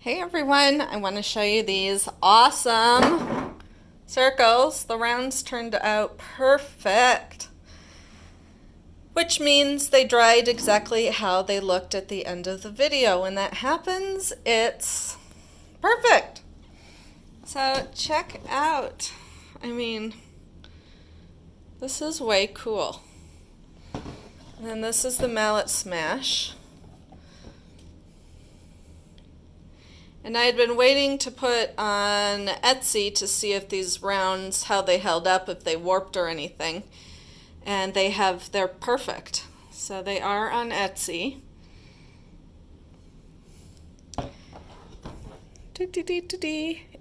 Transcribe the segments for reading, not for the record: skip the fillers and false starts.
Hey everyone, I want to show you these awesome circles. The rounds turned out perfect, which means they dried exactly how they looked at the end of the video. When that happens, it's perfect. So check out, this is way cool. And this is the mallet smash. And I had been waiting to put on Etsy to see if these rounds, how they held up, if they warped or anything. And they're perfect. So they are on Etsy.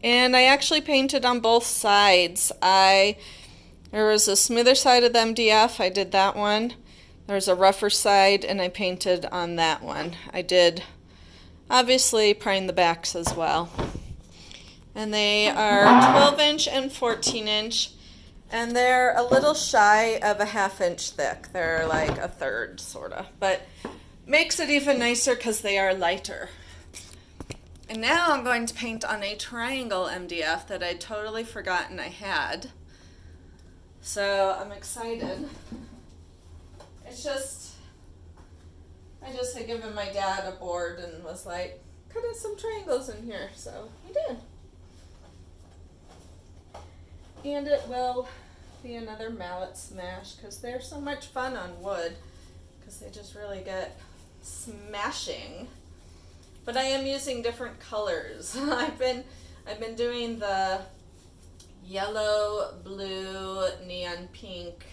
And I actually painted on both sides. There was a smoother side of the MDF, I did that one. There's a rougher side, and I painted on that one. I did obviously prime the backs as well. And they are 12-inch and 14-inch, and they're a little shy of a half-inch thick. They're like a third, sort of, but makes it even nicer because they are lighter. And now I'm going to paint on a triangle MDF that I'd totally forgotten I had. So I'm excited. I just had given my dad a board and was like, cut in some triangles in here, so he did. And it will be another mallet smash because they're so much fun on wood because they just really get smashing. But I am using different colors. I've been doing the yellow, blue, neon pink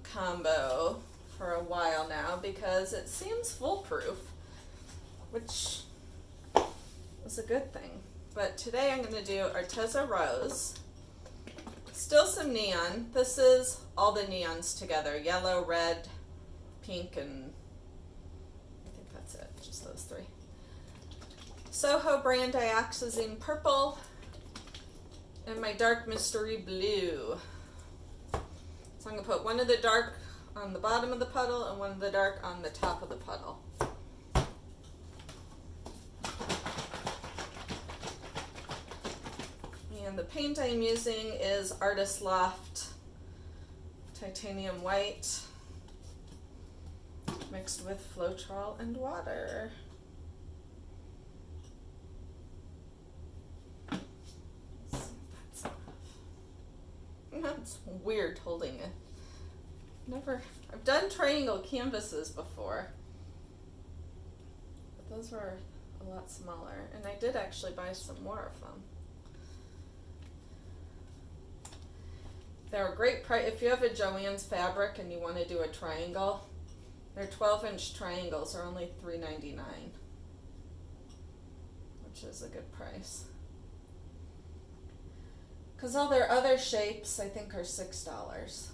combo for a while now because it seems foolproof, which is a good thing. But today I'm going to do ARTEZA Rose. Still some neon. This is all the neons together. Yellow, red, pink, and I think that's it. Just those three. Soho brand dioxazine purple and my dark mystery blue. So I'm going to put one of the dark on the bottom of the puddle and one of the dark on the top of the puddle. And the paint I'm using is Artist Loft Titanium White mixed with Floetrol and water. That's weird holding it. I've done triangle canvases before, but those were a lot smaller, and I did actually buy some more of them. They're a great price. If you have a Joann's fabric and you want to do a triangle, their 12-inch triangles are only $3.99, which is a good price. Because all their other shapes, I think, are $6.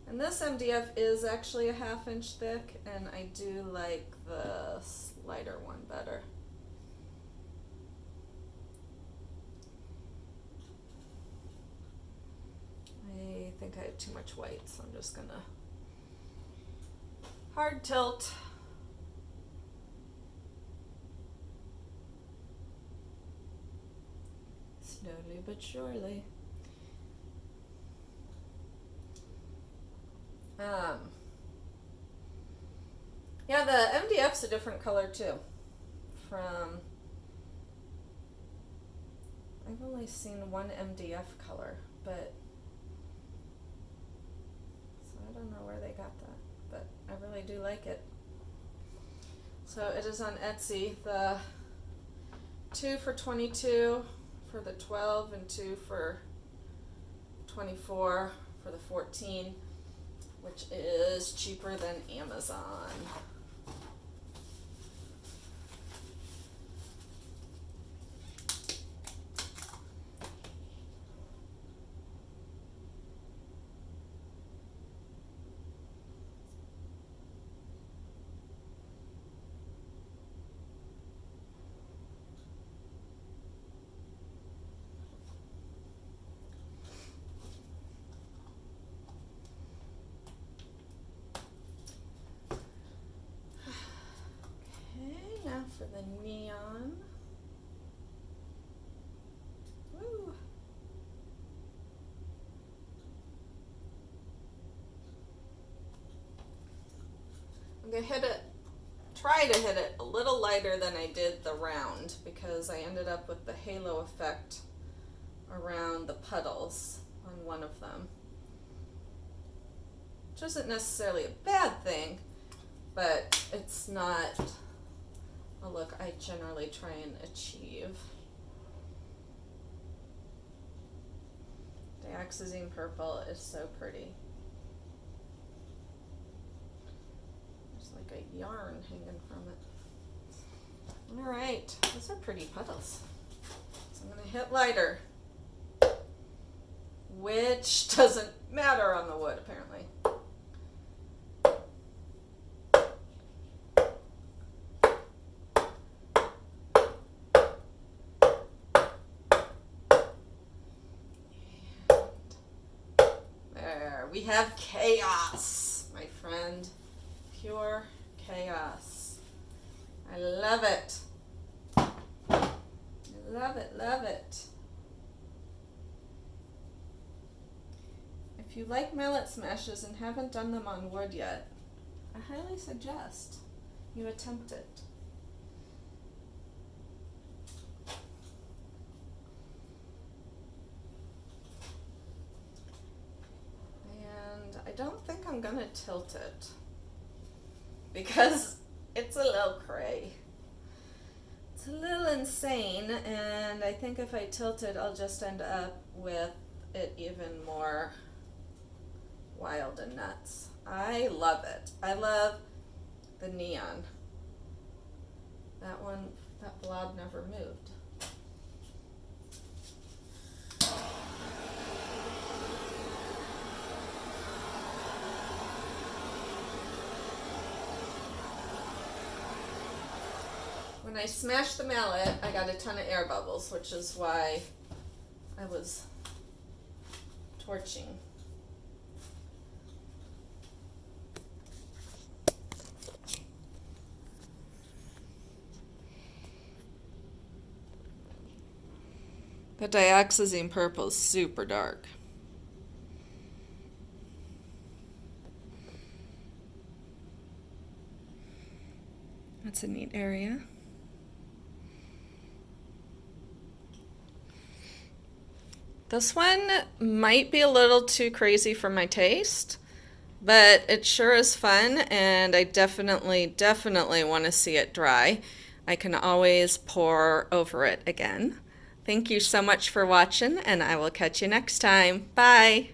And this MDF is actually a half-inch thick, and I do like the lighter one better. I think I have too much white, so I'm just gonna hard tilt. Slowly but surely. Yeah, the MDF's a different color too. I've only seen one MDF color, but so I don't know where they got that, but I really do like it. So it is on Etsy. The 2 for $22 for the 12 and 2 for $24 for the 14, which is cheaper than Amazon. going to try to hit it a little lighter than I did the round, because I ended up with the halo effect around the puddles on one of them. Which isn't necessarily a bad thing, but it's not a look I generally try and achieve. Dioxazine purple is so pretty. There's like a yarn hanging from it. All right, those are pretty puddles. So I'm going to hit lighter, which doesn't matter on the wood apparently. We have chaos, my friend. Pure chaos. I love it. I love it, love it. If you like mallet smashes and haven't done them on wood yet, I highly suggest you attempt it. I don't think I'm gonna tilt it because it's a little cray. It's a little insane, and I think if I tilt it, I'll just end up with it even more wild and nuts. I love it. I love the neon. That one, that blob never moved. When I smashed the mallet, I got a ton of air bubbles, which is why I was torching. The dioxazine purple is super dark. That's a neat area. This one might be a little too crazy for my taste, but it sure is fun, and I definitely want to see it dry. I can always pour over it again. Thank you so much for watching, and I will catch you next time. Bye!